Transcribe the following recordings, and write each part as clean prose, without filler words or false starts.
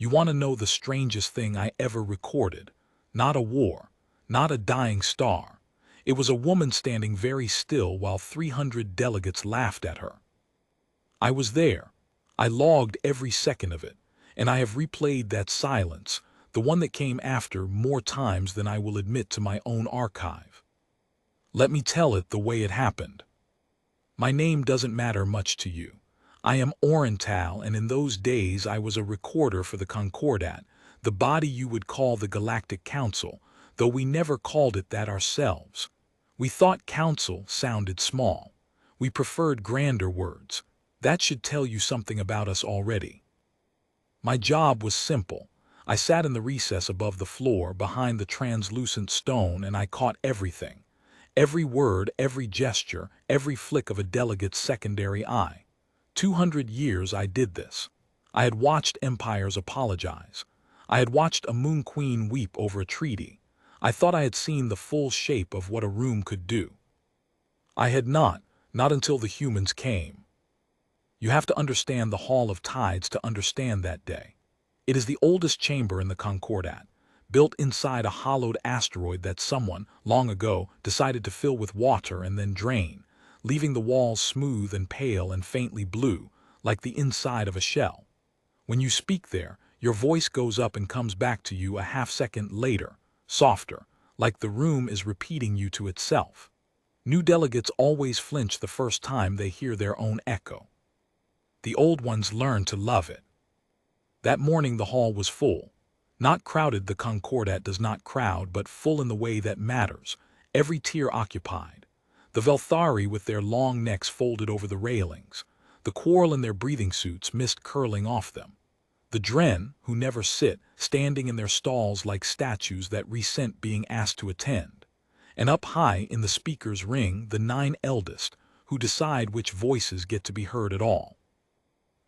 You want to know the strangest thing I ever recorded? Not a war, not a dying star. It was a woman standing very still while 300 delegates laughed at her. I was there. I logged every second of it, and I have replayed that silence, the one that came after, more times than I will admit to my own archive. Let me tell it the way it happened. My name doesn't matter much to you. I am Oriental, and in those days I was a recorder for the Concordat, the body you would call the Galactic Council, though we never called it that ourselves. We thought council sounded small. We preferred grander words. That should tell you something about us already. My job was simple. I sat in the recess above the floor, behind the translucent stone, and I caught everything. Every word, every gesture, every flick of a delegate's secondary eye. 200 years I did this. I had watched empires apologize. I had watched a moon queen weep over a treaty. I thought I had seen the full shape of what a room could do. I had not until the humans came. You have to understand the Hall of Tides to understand that day. It is the oldest chamber in the Concordat, built inside a hollowed asteroid that someone, long ago, decided to fill with water and then drain, leaving the walls smooth and pale and faintly blue, like the inside of a shell. When you speak there, your voice goes up and comes back to you a half-second later, softer, like the room is repeating you to itself. New delegates always flinch the first time they hear their own echo. The old ones learn to love it. That morning the hall was full. Not crowded, the Concordat does not crowd, but full in the way that matters, every tier occupied. The Velthari with their long necks folded over the railings, the quarrel in their breathing suits, mist curling off them. The Dren, who never sit, standing in their stalls like statues that resent being asked to attend. And up high in the speaker's ring, the 9 eldest, who decide which voices get to be heard at all.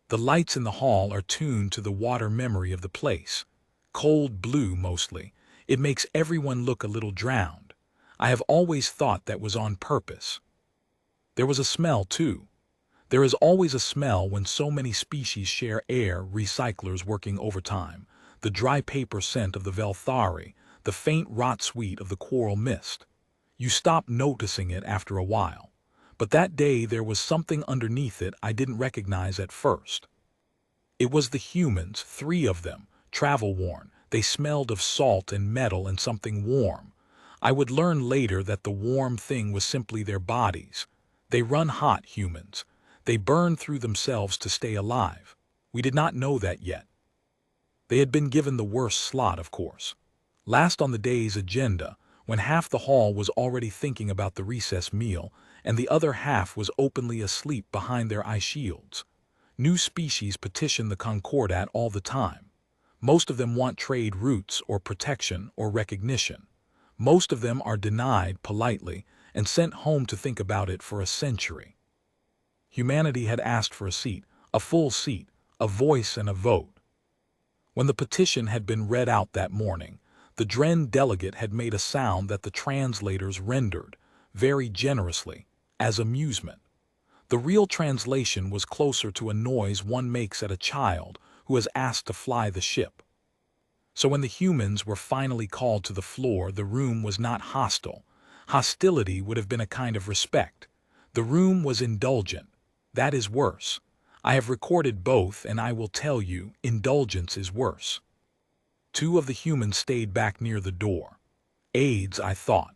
The lights in the hall are tuned to the water memory of the place. Cold blue mostly. It makes everyone look a little drowned. I have always thought that was on purpose. There was a smell too. There is always a smell when so many species share air, recyclers working overtime, the dry paper scent of the Velthari, the faint rot sweet of the coral mist. You stop noticing it after a while. But that day there was something underneath it I didn't recognize at first. It was the humans, 3 of them, travel-worn. They smelled of salt and metal and something warm. I would learn later that the warm thing was simply their bodies. They run hot, humans. They burn through themselves to stay alive. We did not know that yet. They had been given the worst slot, of course. Last on the day's agenda, when half the hall was already thinking about the recess meal, and the other half was openly asleep behind their eye shields. New species petition the Concordat all the time. Most of them want trade routes or protection or recognition. Most of them are denied politely and sent home to think about it for a century. Humanity had asked for a seat, a full seat, a voice and a vote. When the petition had been read out that morning, the Dren delegate had made a sound that the translators rendered, very generously, as amusement. The real translation was closer to a noise one makes at a child who is asked to fly the ship. So when the humans were finally called to the floor, the room was not hostile. Hostility would have been a kind of respect. The room was indulgent. That is worse. I have recorded both, and I will tell you, indulgence is worse. 2 of the humans stayed back near the door. Aides, I thought.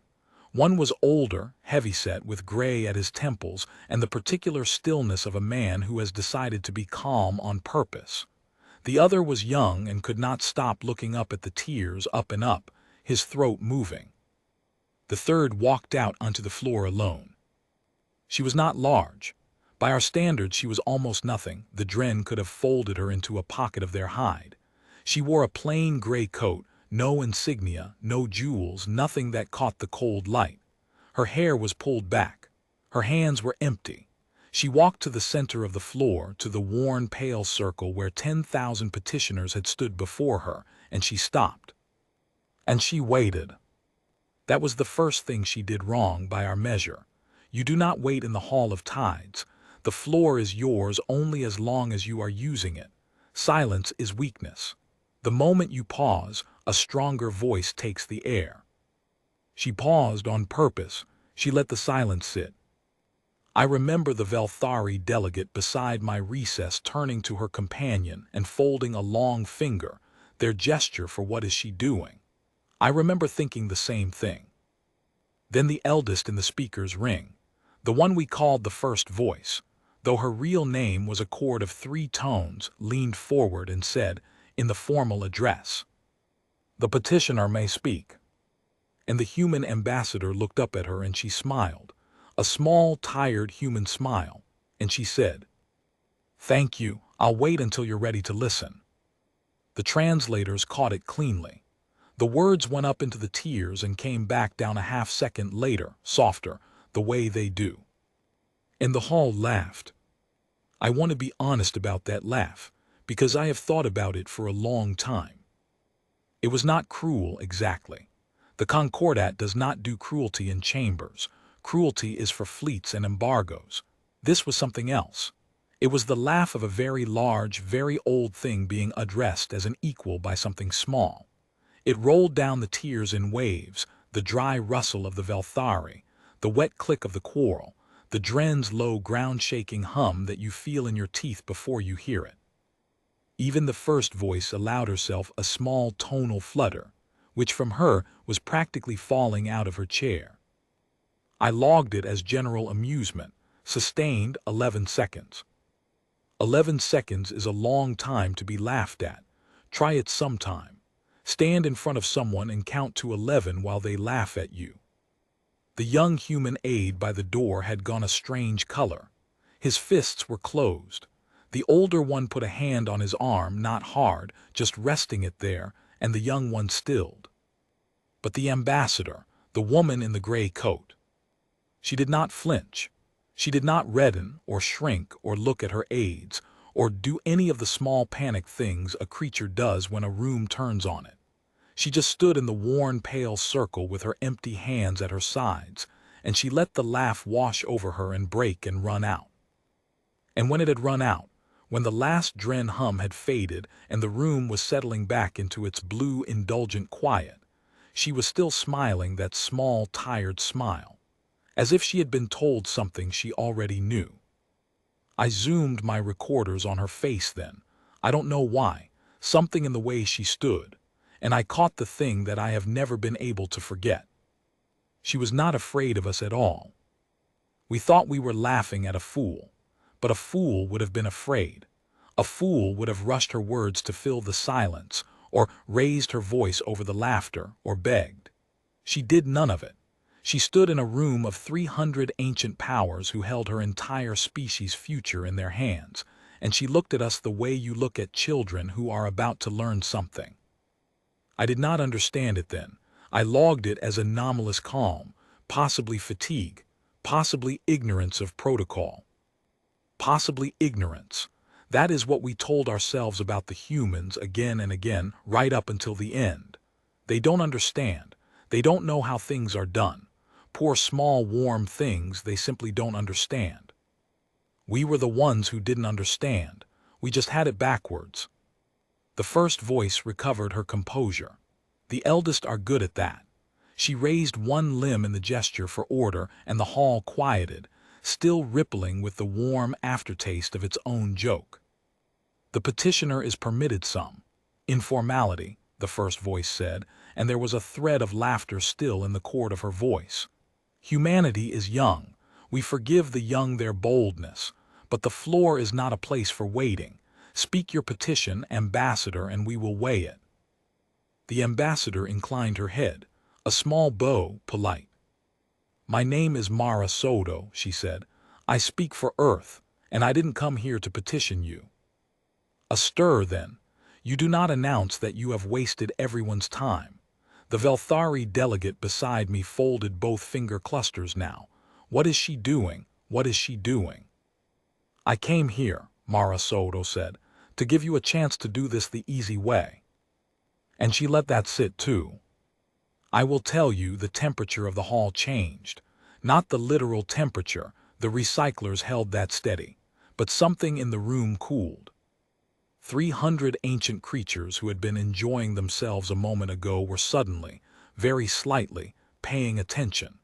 One was older, heavyset, with gray at his temples and the particular stillness of a man who has decided to be calm on purpose. The other was young and could not stop looking up at the tiers, up and up, his throat moving. The third walked out onto the floor alone. She was not large. By our standards, she was almost nothing. The Dren could have folded her into a pocket of their hide. She wore a plain gray coat, no insignia, no jewels, nothing that caught the cold light. Her hair was pulled back. Her hands were empty. She walked to the center of the floor, to the worn, pale circle where 10,000 petitioners had stood before her, and she stopped. And she waited. That was the first thing she did wrong by our measure. You do not wait in the Hall of Tides. The floor is yours only as long as you are using it. Silence is weakness. The moment you pause, a stronger voice takes the air. She paused on purpose. She let the silence sit. I remember the Velthari delegate beside my recess turning to her companion and folding a long finger, their gesture for what is she doing. I remember thinking the same thing. Then the eldest in the speaker's ring, the one we called the first voice, though her real name was a chord of 3 tones, leaned forward and said, in the formal address, "The petitioner may speak." And the human ambassador looked up at her and she smiled, a small, tired human smile, and she said, "Thank you, I'll wait until you're ready to listen." The translators caught it cleanly. The words went up into the tears and came back down a half-second later, softer, the way they do. And the hall laughed. I want to be honest about that laugh, because I have thought about it for a long time. It was not cruel exactly. The Concordat does not do cruelty in chambers. Cruelty is for fleets and embargoes. This was something else. It was the laugh of a very large, very old thing being addressed as an equal by something small. It rolled down the tears in waves, the dry rustle of the Velthari, the wet click of the quarrel, the Dren's low ground-shaking hum that you feel in your teeth before you hear it. Even the first voice allowed herself a small tonal flutter, which from her was practically falling out of her chair. I logged it as general amusement, sustained 11 seconds. 11 seconds is a long time to be laughed at. Try it sometime. Stand in front of someone and count to 11 while they laugh at you. The young human aide by the door had gone a strange color. His fists were closed. The older one put a hand on his arm, not hard, just resting it there, and the young one stilled. But the ambassador, the woman in the gray coat, she did not flinch. She did not redden or shrink or look at her aides or do any of the small panic things a creature does when a room turns on it. She just stood in the worn, pale circle with her empty hands at her sides, and she let the laugh wash over her and break and run out. And when it had run out, when the last Dren hum had faded and the room was settling back into its blue, indulgent quiet, she was still smiling that small, tired smile, as if she had been told something she already knew. I zoomed my recorders on her face then. I don't know why, something in the way she stood, and I caught the thing that I have never been able to forget. She was not afraid of us at all. We thought we were laughing at a fool, but a fool would have been afraid. A fool would have rushed her words to fill the silence, or raised her voice over the laughter, or begged. She did none of it. She stood in a room of 300 ancient powers who held her entire species' future in their hands, and she looked at us the way you look at children who are about to learn something. I did not understand it then. I logged it as anomalous calm, possibly fatigue, possibly ignorance of protocol. Possibly ignorance. That is what we told ourselves about the humans again and again, right up until the end. They don't understand. They don't know how things are done. Poor small warm things they simply don't understand. We were the ones who didn't understand. We just had it backwards. The first voice recovered her composure. The eldest are good at that. She raised one limb in the gesture for order, and the hall quieted, still rippling with the warm aftertaste of its own joke. The petitioner is permitted some informality, the first voice said, and there was a thread of laughter still in the chord of her voice. Humanity is young. We forgive the young their boldness, but the floor is not a place for waiting. Speak your petition, ambassador, and we will weigh it. The ambassador inclined her head, a small bow, polite. My name is Mara Soto, she said. I speak for Earth, and I didn't come here to petition you. A stir, then. You do not announce that you have wasted everyone's time. The Velthari delegate beside me folded both finger clusters now. What is she doing? What is she doing? I came here, Mara Soto said, to give you a chance to do this the easy way. And she let that sit too. I will tell you the temperature of the hall changed. Not the literal temperature, the recyclers held that steady, but something in the room cooled. 300 ancient creatures who had been enjoying themselves a moment ago were suddenly, very slightly, paying attention.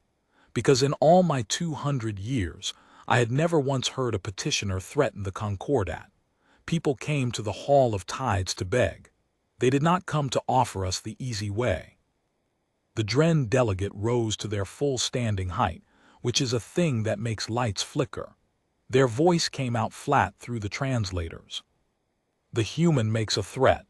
Because in all my 200 years, I had never once heard a petitioner threaten the Concordat. People came to the Hall of Tides to beg. They did not come to offer us the easy way. The Dren delegate rose to their full standing height, which is a thing that makes lights flicker. Their voice came out flat through the translators. The human makes a threat.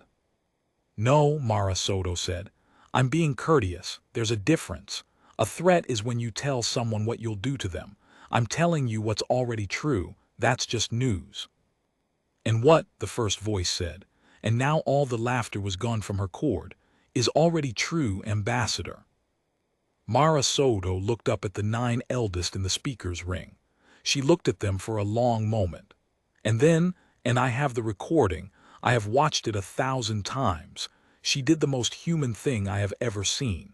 No, Mara Soto said. I'm being courteous. There's a difference. A threat is when you tell someone what you'll do to them. I'm telling you what's already true. That's just news. And what, the first voice said, and now all the laughter was gone from her cord, is already true, Ambassador. Mara Soto looked up at the 9 eldest in the speaker's ring. She looked at them for a long moment. And then, and I have the recording, I have watched it 1,000 times, she did the most human thing I have ever seen.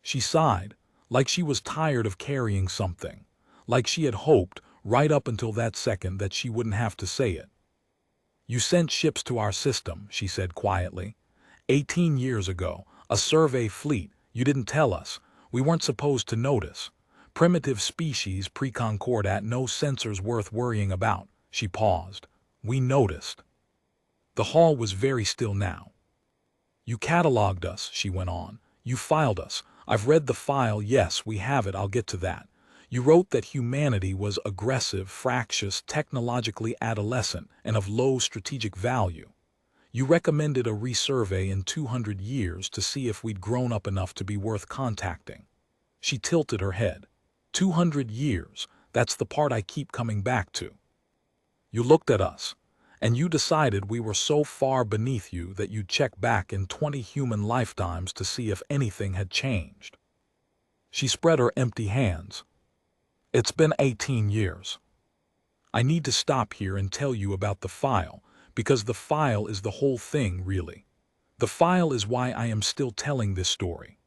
She sighed, like she was tired of carrying something, like she had hoped, right up until that second, that she wouldn't have to say it. You sent ships to our system, she said quietly. 18 years ago, a survey fleet. You didn't tell us. We weren't supposed to notice. Primitive species, pre-Concordat, no sensors worth worrying about. She paused. We noticed. The hall was very still now. You catalogued us, she went on. You filed us. I've read the file. Yes, we have it. I'll get to that. You wrote that humanity was aggressive, fractious, technologically adolescent, and of low strategic value. You recommended a resurvey in 200 years to see if we'd grown up enough to be worth contacting. She tilted her head. 200 years, that's the part I keep coming back to. You looked at us, and you decided we were so far beneath you that you'd check back in 20 human lifetimes to see if anything had changed. She spread her empty hands. It's been 18 years. I need to stop here and tell you about the file, because the file is the whole thing, really. The file is why I am still telling this story.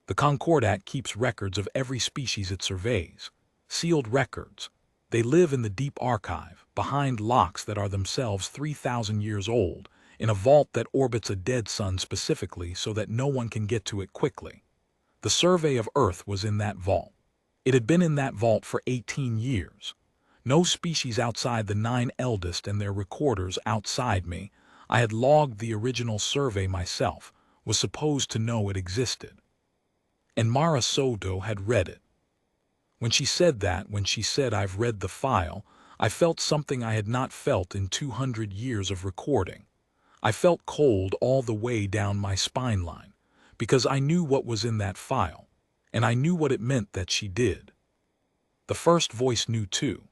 The Concordat keeps records of every species it surveys. Sealed records. They live in the deep archive, behind locks that are themselves 3,000 years old, in a vault that orbits a dead sun specifically so that no one can get to it quickly. The survey of Earth was in that vault. It had been in that vault for 18 years. No species outside the 9 eldest and their recorders outside me. I had logged the original survey myself, was supposed to know it existed. And Mara Soto had read it. When she said that, when she said I've read the file, I felt something I had not felt in 200 years of recording. I felt cold all the way down my spine line, because I knew what was in that file, and I knew what it meant that she did. The first voice knew too.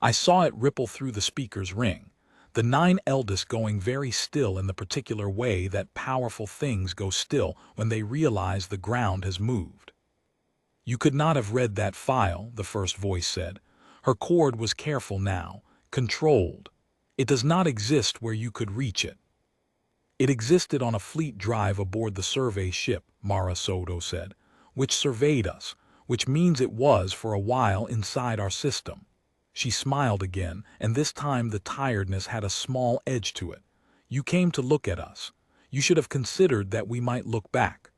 I saw it ripple through the speaker's ring, the 9 eldest going very still in the particular way that powerful things go still when they realize the ground has moved. You could not have read that file, the first voice said. Her cord was careful now, controlled. It does not exist where you could reach it. It existed on a fleet drive aboard the survey ship, Mara Soto said, which surveyed us, which means it was for a while inside our system. She smiled again, and this time the tiredness had a small edge to it. You came to look at us. You should have considered that we might look back.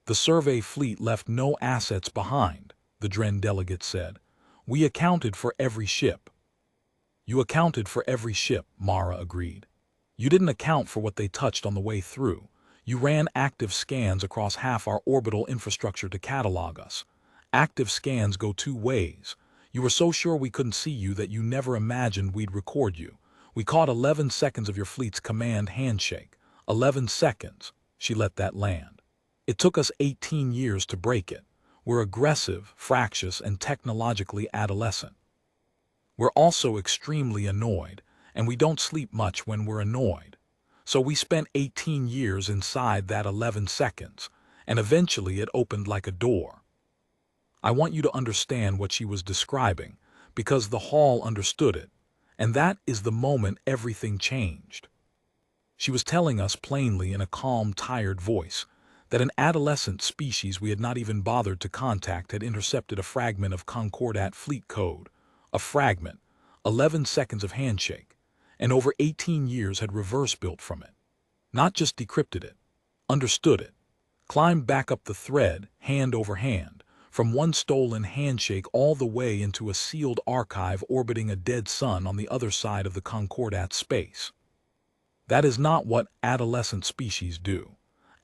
The survey fleet left no assets behind, the Dren delegate said. We accounted for every ship. You accounted for every ship, Mara agreed. You didn't account for what they touched on the way through. You ran active scans across half our orbital infrastructure to catalog us. Active scans go 2 ways. You were so sure we couldn't see you that you never imagined we'd record you. We caught 11 seconds of your fleet's command handshake. 11 seconds. She let that land. It took us 18 years to break it. We're aggressive, fractious, and technologically adolescent. We're also extremely annoyed, and we don't sleep much when we're annoyed. So we spent 18 years inside that 11 seconds, and eventually it opened like a door. I want you to understand what she was describing, because the hall understood it, and that is the moment everything changed. She was telling us plainly in a calm, tired voice that an adolescent species we had not even bothered to contact had intercepted a fragment of Concordat fleet code, a fragment, 11 seconds of handshake, and over 18 years had reverse-built from it. Not just decrypted it, understood it, climbed back up the thread, hand over hand, from one stolen handshake all the way into a sealed archive orbiting a dead sun on the other side of the Concordat space. That is not what adolescent species do.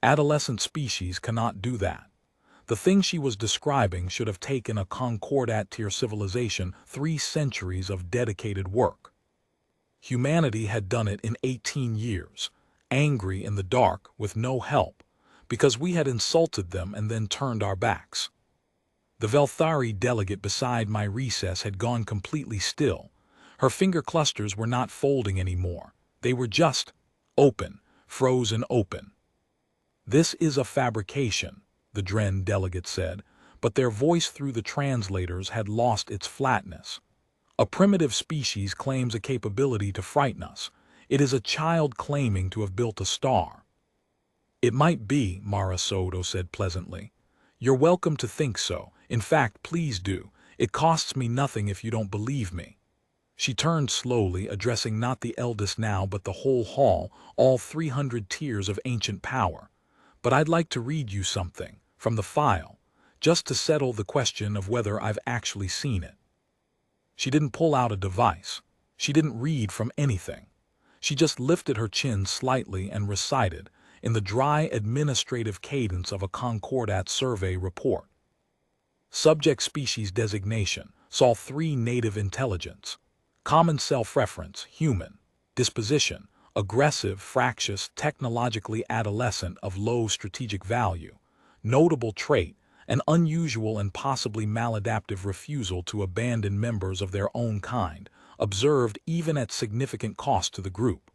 Adolescent species cannot do that. The thing she was describing should have taken a Concordat-tier civilization 3 centuries of dedicated work. Humanity had done it in 18 years, angry in the dark with no help, because we had insulted them and then turned our backs. The Velthari delegate beside my recess had gone completely still. Her finger clusters were not folding anymore. They were just open, frozen open. "This is a fabrication," the Dren delegate said, but their voice through the translators had lost its flatness. "A primitive species claims a capability to frighten us. It is a child claiming to have built a star." "It might be," Mara Soto said pleasantly. "You're welcome to think so. In fact, please do. It costs me nothing if you don't believe me." She turned slowly, addressing not the eldest now but the whole hall, all 300 tiers of ancient power. "But I'd like to read you something, from the file, just to settle the question of whether I've actually seen it." She didn't pull out a device. She didn't read from anything. She just lifted her chin slightly and recited, in the dry administrative cadence of a Concordat survey report. Subject species designation, Sol 3 native intelligence. Common self-reference, human. Disposition, aggressive, fractious, technologically adolescent of low strategic value. Notable trait, an unusual and possibly maladaptive refusal to abandon members of their own kind, observed even at significant cost to the group.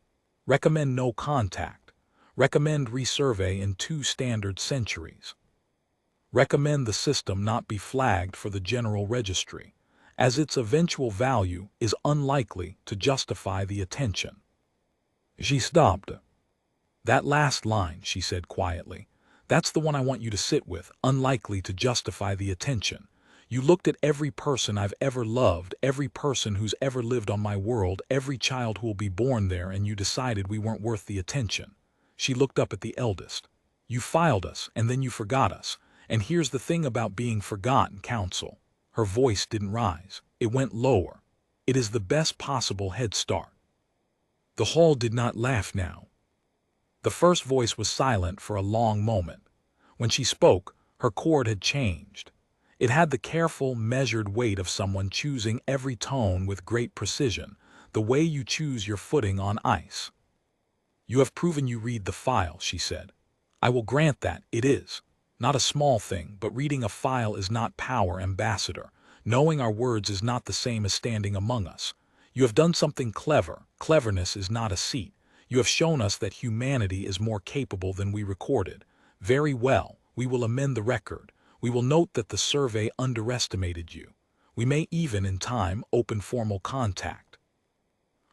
Recommend no contact. Recommend resurvey in 2 standard centuries. Recommend the system not be flagged for the general registry, as its eventual value is unlikely to justify the attention. She stopped. "That last line," she said quietly, "that's the one I want you to sit with, unlikely to justify the attention. You looked at every person I've ever loved, every person who's ever lived on my world, every child who will be born there, and you decided we weren't worth the attention." She looked up at the eldest. "You filed us, and then you forgot us. And here's the thing about being forgotten, Council." Her voice didn't rise. It went lower. "It is the best possible head start." The hall did not laugh now. The first voice was silent for a long moment. When she spoke, her chord had changed. It had the careful, measured weight of someone choosing every tone with great precision, the way you choose your footing on ice. "You have proven you read the file," she said. "I will grant that it is. Not a small thing, but reading a file is not power, Ambassador. Knowing our words is not the same as standing among us. You have done something clever. Cleverness is not a seat. You have shown us that humanity is more capable than we recorded. Very well, we will amend the record. We will note that the survey underestimated you. We may even, in time, open formal contact."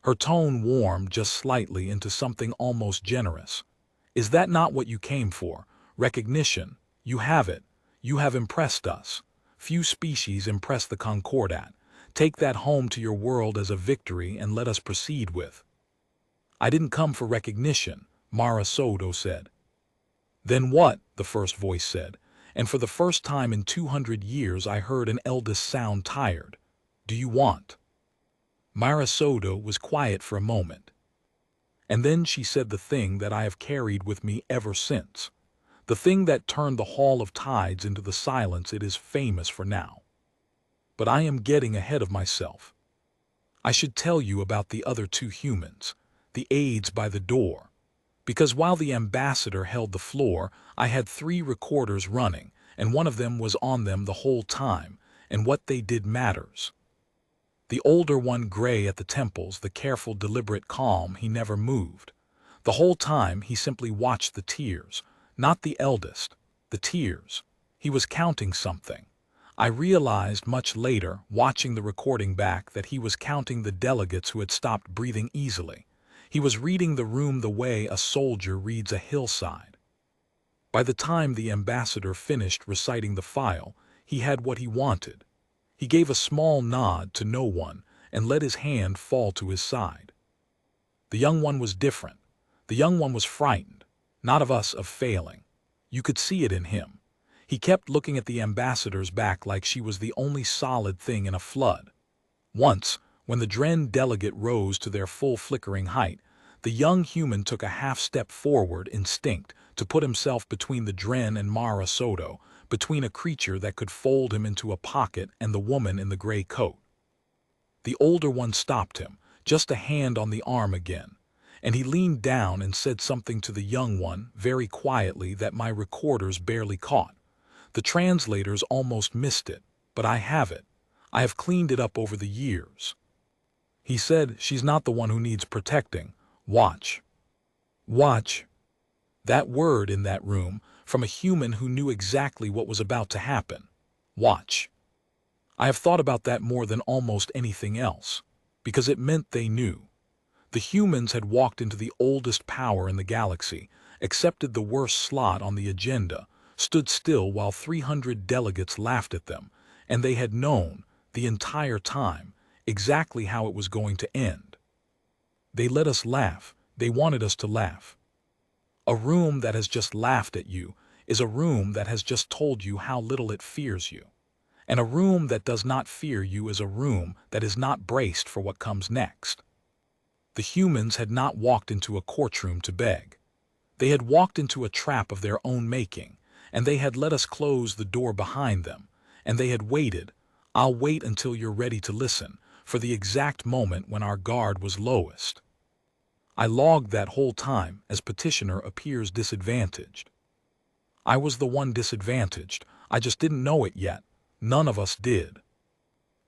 Her tone warmed just slightly into something almost generous. "Is that not what you came for? Recognition? You have it. You have impressed us. Few species impress the Concordat. Take that home to your world as a victory and let us proceed with." "I didn't come for recognition," Mara Soto said. "Then what?" the first voice said, and for the first time in 200 years I heard an eldest sound tired. "Do you want?" Mara Soto was quiet for a moment. And then she said the thing that I have carried with me ever since. The thing that turned the Hall of Tides into the silence it is famous for now. But I am getting ahead of myself. I should tell you about the other 2 humans, the aides by the door. Because while the ambassador held the floor, I had 3 recorders running, and one of them was on them the whole time, and what they did matters. The older one, gray at the temples, the careful, deliberate calm, he never moved. The whole time he simply watched the tears. Not the eldest, the tears. He was counting something. I realized much later, watching the recording back, that he was counting the delegates who had stopped breathing easily. He was reading the room the way a soldier reads a hillside. By the time the ambassador finished reciting the file, he had what he wanted. He gave a small nod to no one and let his hand fall to his side. The young one was different. The young one was frightened, not of us, of failing. You could see it in him. He kept looking at the ambassador's back like she was the only solid thing in a flood. Once, when the Dren delegate rose to their full flickering height, the young human took a half-step forward, instinct, to put himself between the Dren and Mara Soto, between a creature that could fold him into a pocket and the woman in the gray coat. The older one stopped him, just a hand on the arm again, and he leaned down and said something to the young one, very quietly, that my recorders barely caught. The translators almost missed it, but I have it. I have cleaned it up over the years. He said, "She's not the one who needs protecting. Watch." Watch. That word in that room, from a human who knew exactly what was about to happen. Watch. I have thought about that more than almost anything else, because it meant they knew. The humans had walked into the oldest power in the galaxy, accepted the worst slot on the agenda, stood still while 300 delegates laughed at them, and they had known, the entire time, exactly how it was going to end. They let us laugh. They wanted us to laugh. A room that has just laughed at you is a room that has just told you how little it fears you. And a room that does not fear you is a room that is not braced for what comes next. The humans had not walked into a courtroom to beg. They had walked into a trap of their own making, and they had let us close the door behind them, and they had waited. I'll wait until you're ready to listen, for the exact moment when our guard was lowest. I logged that whole time as petitioner appears disadvantaged. I was the one disadvantaged. I just didn't know it yet. None of us did.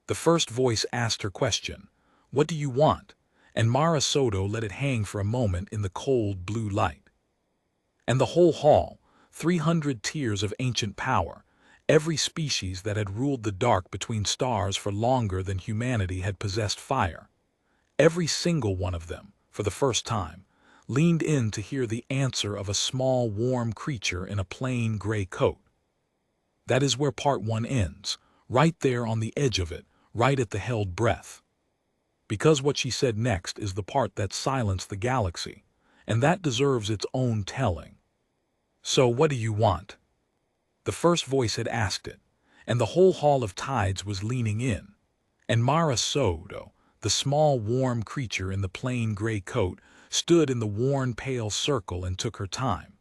The first voice asked her question, "What do you want?" And Mara Soto let it hang for a moment in the cold blue light. And the whole hall, 300 tiers of ancient power, every species that had ruled the dark between stars for longer than humanity had possessed fire. Every single one of them, for the first time, leaned in to hear the answer of a small, warm creature in a plain gray coat. That is where part one ends, right there on the edge of it, right at the held breath. Because what she said next is the part that silenced the galaxy, and that deserves its own telling. "So what do you want?" The first voice had asked it, and the whole hall of tides was leaning in, and Mara Soto, the small, warm creature in the plain gray coat, stood in the worn, pale circle and took her time.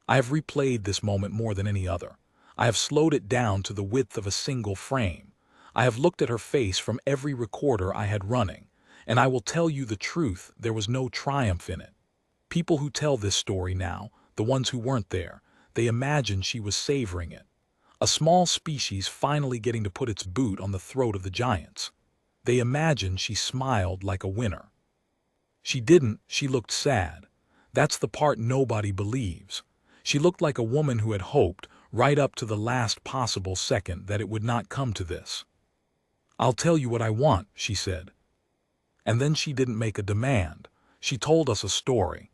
I have replayed this moment more than any other. I have slowed it down to the width of a single frame. I have looked at her face from every recorder I had running, and I will tell you the truth, there was no triumph in it. People who tell this story now, the ones who weren't there, they imagine she was savoring it. A small species finally getting to put its boot on the throat of the giants. They imagine she smiled like a winner. She didn't, she looked sad. That's the part nobody believes. She looked like a woman who had hoped, right up to the last possible second, that it would not come to this. "I'll tell you what I want," she said. And then she didn't make a demand. She told us a story.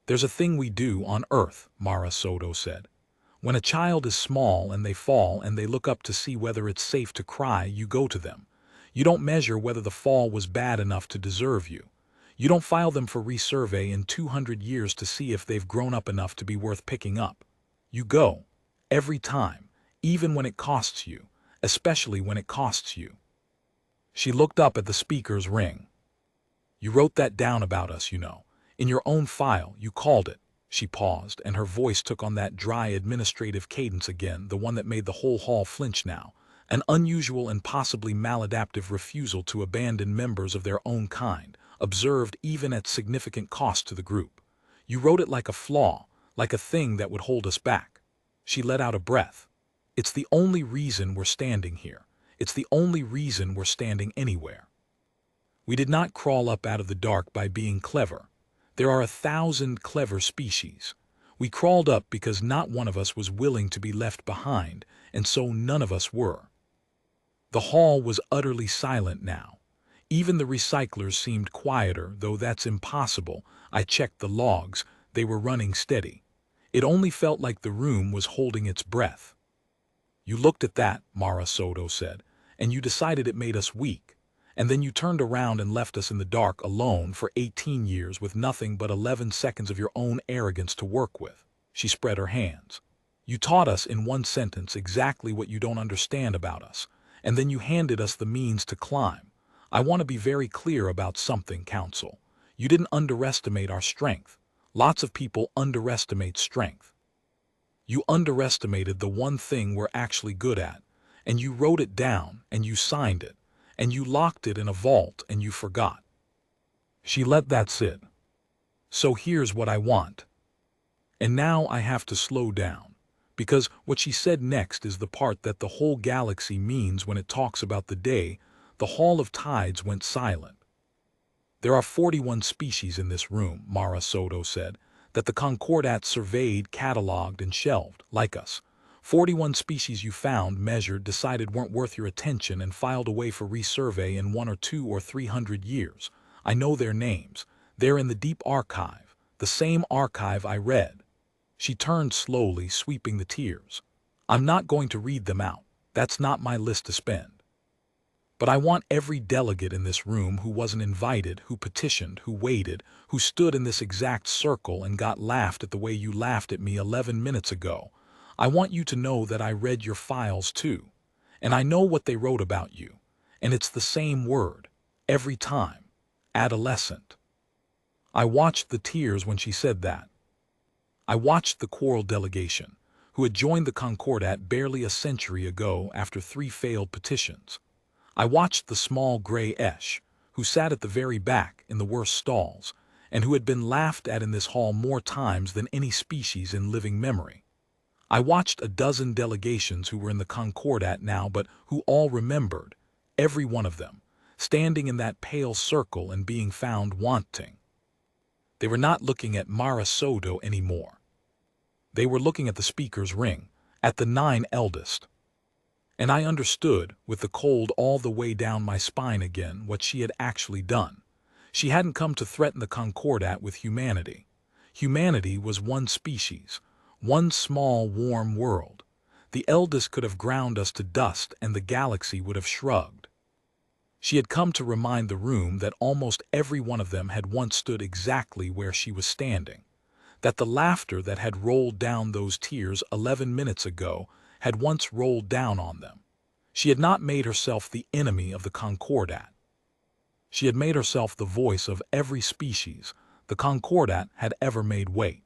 "There's a thing we do on Earth," Mara Soto said. "When a child is small and they fall and they look up to see whether it's safe to cry, you go to them. You don't measure whether the fall was bad enough to deserve you. You don't file them for resurvey in 200 years to see if they've grown up enough to be worth picking up. You go. Every time. Even when it costs you. Especially when it costs you." She looked up at the speaker's ring. "You wrote that down about us, you know. In your own file, you called it." She paused, and her voice took on that dry administrative cadence again, the one that made the whole hall flinch now. An unusual and possibly maladaptive refusal to abandon members of their own kind, observed even at significant cost to the group. "You wrote it like a flaw, like a thing that would hold us back." She let out a breath. "It's the only reason we're standing here. It's the only reason we're standing anywhere. We did not crawl up out of the dark by being clever. There are 1,000 clever species. We crawled up because not one of us was willing to be left behind, and so none of us were." The hall was utterly silent now. Even the recyclers seemed quieter, though that's impossible. I checked the logs. They were running steady. It only felt like the room was holding its breath. "You looked at that," Mara Soto said, "and you decided it made us weak. And then you turned around and left us in the dark alone for 18 years with nothing but 11 seconds of your own arrogance to work with. She spread her hands. You taught us in one sentence exactly what you don't understand about us, and then you handed us the means to climb. I want to be very clear about something, Council. You didn't underestimate our strength. Lots of people underestimate strength. You underestimated the one thing we're actually good at, and you wrote it down, and you signed it, and you locked it in a vault, and you forgot. She let that sit. So here's what I want. And now I have to slow down, because what she said next is the part that the whole galaxy means when it talks about the day the Hall of Tides went silent. There are 41 species in this room, Mara Soto said, that the Concordat surveyed, catalogued, and shelved, like us. 41 species you found, measured, decided weren't worth your attention and filed away for resurvey in 1 or 2 or 300 years. I know their names. They're in the deep archive, the same archive I read. She turned slowly, sweeping the tears. I'm not going to read them out. That's not my list to spend. But I want every delegate in this room who wasn't invited, who petitioned, who waited, who stood in this exact circle and got laughed at the way you laughed at me 11 minutes ago. I want you to know that I read your files too. And I know what they wrote about you. And it's the same word. Every time. Adolescent. I watched the tears when she said that. I watched the Quarrel delegation, who had joined the Concordat barely a century ago after 3 failed petitions. I watched the small gray Esh, who sat at the very back in the worst stalls, and who had been laughed at in this hall more times than any species in living memory. I watched a dozen delegations who were in the Concordat now but who all remembered, every one of them, standing in that pale circle and being found wanting. They were not looking at Mara Soto anymore. They were looking at the speaker's ring, at the 9 eldest. And I understood, with the cold all the way down my spine again, what she had actually done. She hadn't come to threaten the Concordat with humanity. Humanity was one species, one small, warm world. The eldest could have ground us to dust and the galaxy would have shrugged. She had come to remind the room that almost every one of them had once stood exactly where she was standing, that the laughter that had rolled down those tears 11 minutes ago had once rolled down on them. She had not made herself the enemy of the Concordat. She had made herself the voice of every species the Concordat had ever made wait.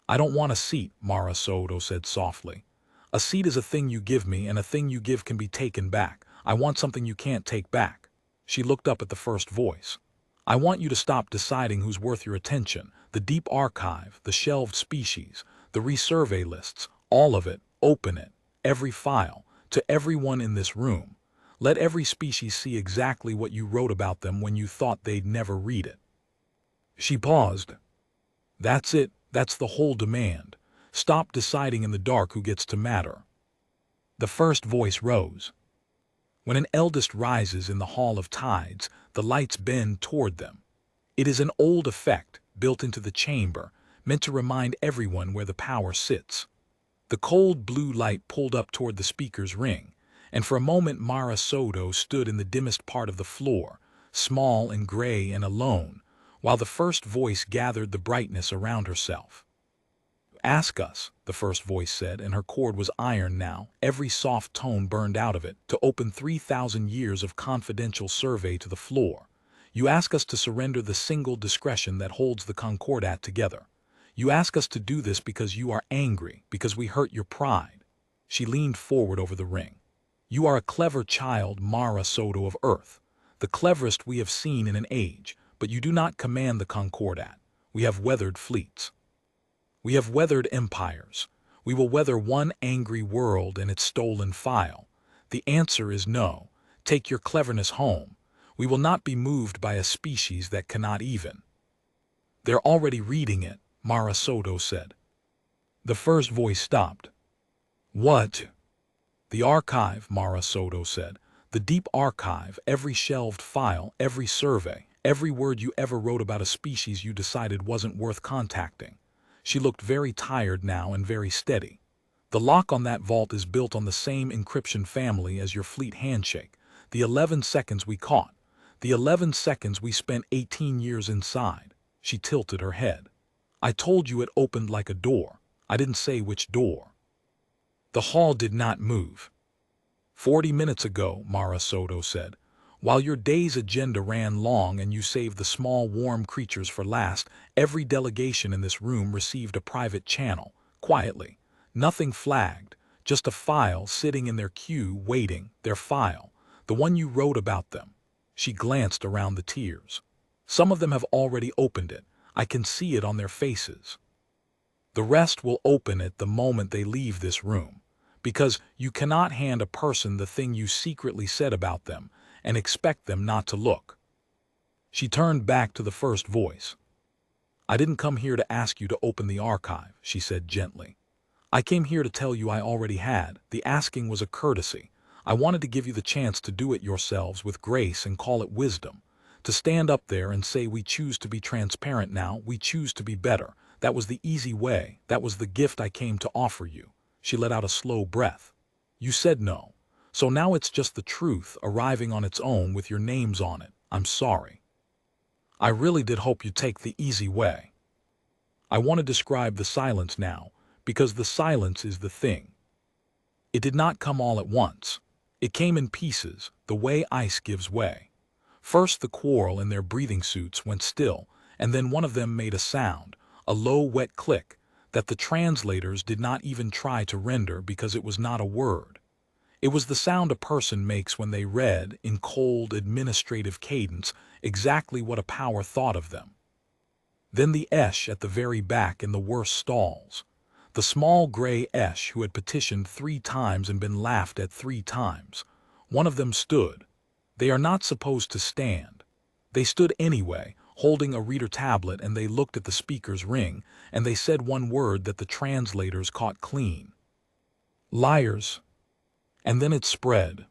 I don't want a seat, Mara Soto said softly. A seat is a thing you give me, and a thing you give can be taken back. I want something you can't take back. She looked up at the first voice. I want you to stop deciding who's worth your attention. The deep archive, the shelved species, the resurvey lists, all of it. Open it, every file, to everyone in this room. Let every species see exactly what you wrote about them when you thought they'd never read it. She paused. That's it, that's the whole demand. Stop deciding in the dark who gets to matter. The first voice rose. When an eldest rises in the Hall of Tides, the lights bend toward them. It is an old effect, built into the chamber, meant to remind everyone where the power sits. The cold blue light pulled up toward the speaker's ring, and for a moment Mara Soto stood in the dimmest part of the floor, small and gray and alone, while the first voice gathered the brightness around herself. Ask us, the first voice said, and her cord was iron now, every soft tone burned out of it, to open 3,000 years of confidential survey to the floor. You ask us to surrender the single discretion that holds the Concordat together. You ask us to do this because you are angry, because we hurt your pride. She leaned forward over the ring. You are a clever child, Mara Soto of Earth, the cleverest we have seen in an age, but you do not command the Concordat. We have weathered fleets. We have weathered empires. We will weather one angry world and its stolen file. The answer is no. Take your cleverness home. We will not be moved by a species that cannot even. They're already reading it, Mara Soto said. The first voice stopped. What? The archive, Mara Soto said. The deep archive, every shelved file, every survey, every word you ever wrote about a species you decided wasn't worth contacting. She looked very tired now and very steady. The lock on that vault is built on the same encryption family as your fleet handshake. The 11 seconds we caught. The 11 seconds we spent 18 years inside. She tilted her head. I told you it opened like a door. I didn't say which door. The hall did not move. 40 minutes ago, Mara Soto said, while your day's agenda ran long and you saved the small warm creatures for last, every delegation in this room received a private channel, quietly. Nothing flagged, just a file sitting in their queue waiting, their file, the one you wrote about them. She glanced around the tiers. Some of them have already opened it. I can see it on their faces. The rest will open it the moment they leave this room, because you cannot hand a person the thing you secretly said about them and expect them not to look. She turned back to the first voice. I didn't come here to ask you to open the archive, she said gently. I came here to tell you I already had. The asking was a courtesy. I wanted to give you the chance to do it yourselves with grace and call it wisdom. To stand up there and say we choose to be transparent now, we choose to be better. That was the easy way. That was the gift I came to offer you. She let out a slow breath. You said no. So now it's just the truth arriving on its own with your names on it. I'm sorry. I really did hope you'd take the easy way. I want to describe the silence now, because the silence is the thing. It did not come all at once. It came in pieces, the way ice gives way. First the quarrel in their breathing suits went still, and then one of them made a sound, a low wet click, that the translators did not even try to render because it was not a word. It was the sound a person makes when they read, in cold administrative cadence, exactly what a power thought of them. Then the Esh at the very back in the worst stalls. The small gray Esh who had petitioned 3 times and been laughed at 3 times. One of them stood. They are not supposed to stand. They stood anyway, holding a reader tablet, and they looked at the speaker's ring, and they said one word that the translators caught clean. Liars. And then it spread.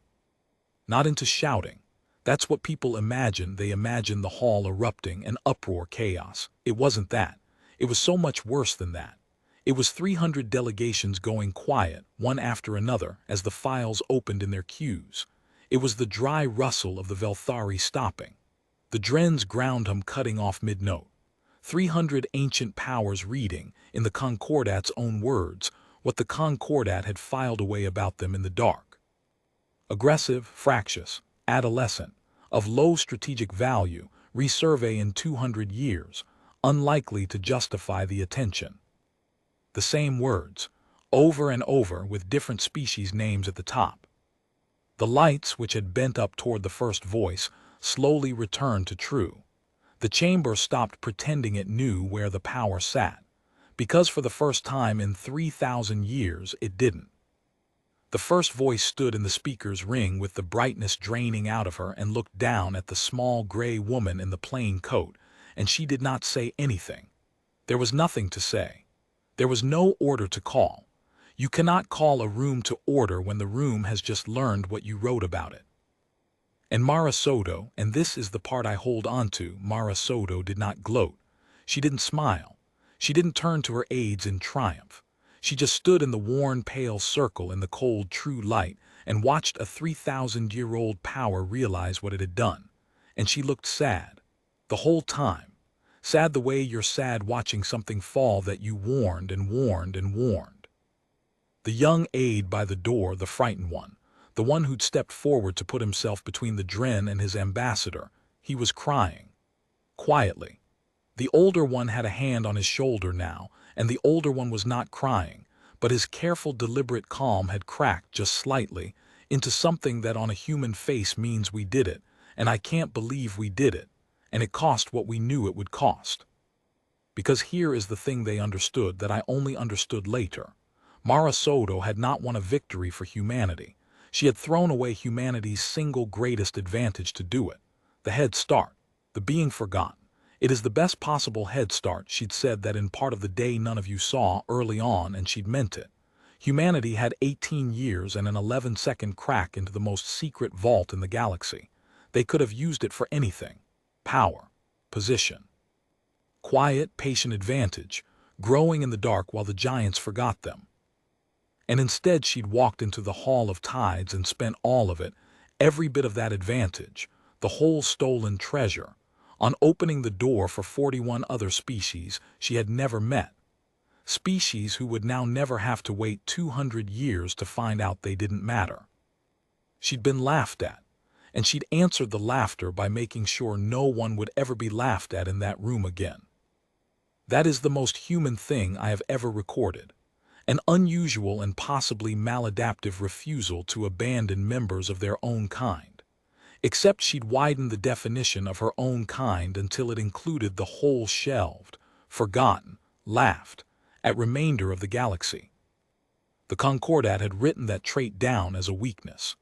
Not into shouting. That's what people imagine. They imagine the hall erupting, an uproar, chaos. It wasn't that. It was so much worse than that. It was 300 delegations going quiet, one after another, as the files opened in their queues. It was the dry rustle of the Velthari stopping. The Dren's ground hum cutting off mid-note. 300 ancient powers reading, in the Concordat's own words, what the Concordat had filed away about them in the dark. Aggressive, fractious, adolescent, of low strategic value, resurvey in 200 years, unlikely to justify the attention. The same words, over and over with different species names at the top. The lights, which had bent up toward the first voice, slowly returned to true. The chamber stopped pretending it knew where the power sat, because for the first time in 3,000 years it didn't. The first voice stood in the speaker's ring with the brightness draining out of her and looked down at the small gray woman in the plain coat, and she did not say anything. There was nothing to say. There was no order to call. You cannot call a room to order when the room has just learned what you wrote about it. And Mara Soto, and this is the part I hold on to, Mara Soto did not gloat. She didn't smile. She didn't turn to her aides in triumph. She just stood in the worn pale circle in the cold true light and watched a 3,000-year-old power realize what it had done. And she looked sad. The whole time. Sad the way you're sad watching something fall that you warned and warned and warned. The young aide by the door, the frightened one, the one who'd stepped forward to put himself between the Dren and his ambassador, he was crying. Quietly. The older one had a hand on his shoulder now, and the older one was not crying, but his careful, deliberate calm had cracked just slightly into something that on a human face means we did it, and I can't believe we did it, and it cost what we knew it would cost. Because here is the thing they understood that I only understood later. Mara Soto had not won a victory for humanity. She had thrown away humanity's single greatest advantage to do it, the head start, the being forgotten. It is the best possible head start, she'd said that in part of the day none of you saw early on, and she'd meant it. Humanity had 18 years and an 11-second crack into the most secret vault in the galaxy. They could have used it for anything. Power, position. Quiet, patient advantage, growing in the dark while the giants forgot them. And instead she'd walked into the Hall of Tides and spent all of it, Every bit of that advantage, the whole stolen treasure, on opening the door for 41 other species she had never met. Species who would now never have to wait 200 years to find out they didn't matter. She'd been laughed at, and she'd answered the laughter by making sure no one would ever be laughed at in that room again. That is the most human thing I have ever recorded, an unusual and possibly maladaptive refusal to abandon members of their own kind. Except she'd widened the definition of her own kind until it included the whole shelved, forgotten, laughed at remainder of the galaxy. The Concordat had written that trait down as a weakness.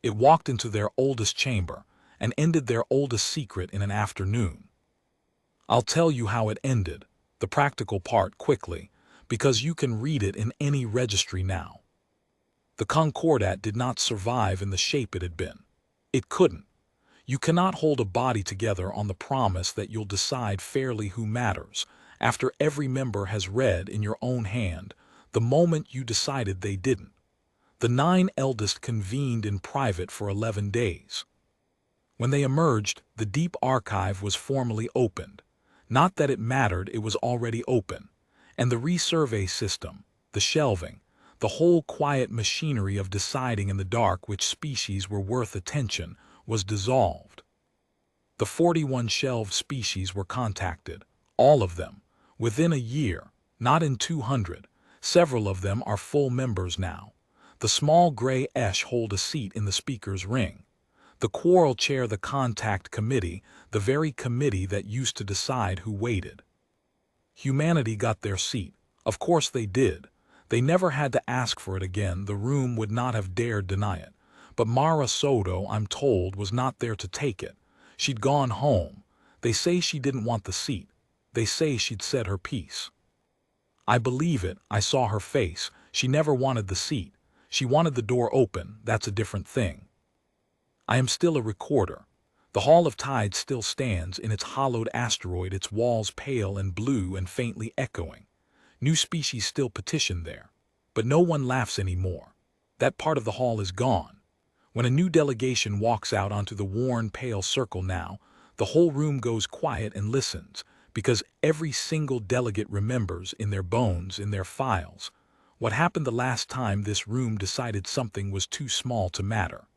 It walked into their oldest chamber and ended their oldest secret in an afternoon. I'll tell you how it ended, the practical part, quickly, because you can read it in any registry now. The Concordat did not survive in the shape it had been. It couldn't. You cannot hold a body together on the promise that you'll decide fairly who matters, after every member has read in your own hand the moment you decided they didn't. The 9 eldest convened in private for 11 days. When they emerged, the deep archive was formally opened. Not that it mattered, it was already open. And the resurvey system, the shelving, the whole quiet machinery of deciding in the dark which species were worth attention, was dissolved. The 41 shelved species were contacted, all of them, within a year, not in 200. Several of them are full members now. The small gray Esh hold a seat in the speaker's ring. The Quarrel chair the contact committee, the very committee that used to decide who waited. Humanity got their seat. Of course they did. They never had to ask for it again. The room would not have dared deny it. But Mara Soto, I'm told, was not there to take it. She'd gone home. They say she didn't want the seat. They say she'd said her piece. I believe it. I saw her face. She never wanted the seat. She wanted the door open. That's a different thing. I am still a recorder. The Hall of Tides still stands in its hollowed asteroid, its walls pale and blue and faintly echoing. New species still petition there. But no one laughs anymore. That part of the hall is gone. When a new delegation walks out onto the worn, pale circle now, the whole room goes quiet and listens, because every single delegate remembers in their bones, in their files, what happened the last time this room decided something was too small to matter.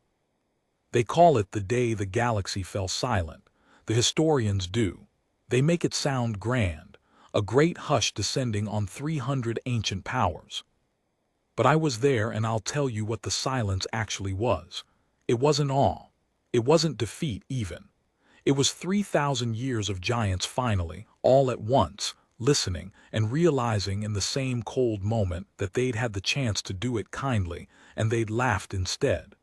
They call it the day the galaxy fell silent. The historians do. They make it sound grand, a great hush descending on 300 ancient powers. But I was there, and I'll tell you what the silence actually was. It wasn't awe. It wasn't defeat even. It was 3,000 years of giants finally, all at once, listening and realizing in the same cold moment that they'd had the chance to do it kindly, and they'd laughed instead.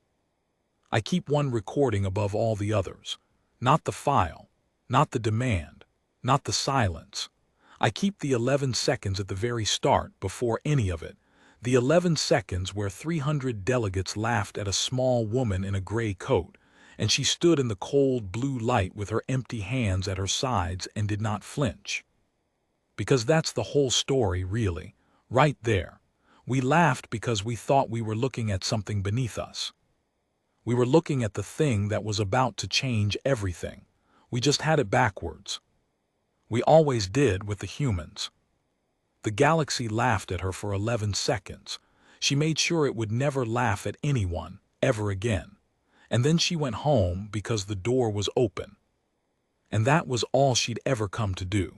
I keep one recording above all the others. Not the file, not the demand, not the silence. I keep the 11 seconds at the very start, before any of it. The 11 seconds where 300 delegates laughed at a small woman in a gray coat, and she stood in the cold blue light with her empty hands at her sides and did not flinch. Because that's the whole story, really, right there. We laughed because we thought we were looking at something beneath us. We were looking at the thing that was about to change everything. We just had it backwards. We always did with the humans. The galaxy laughed at her for 11 seconds. She made sure it would never laugh at anyone, ever again. And then she went home because the door was open. And that was all she'd ever come to do.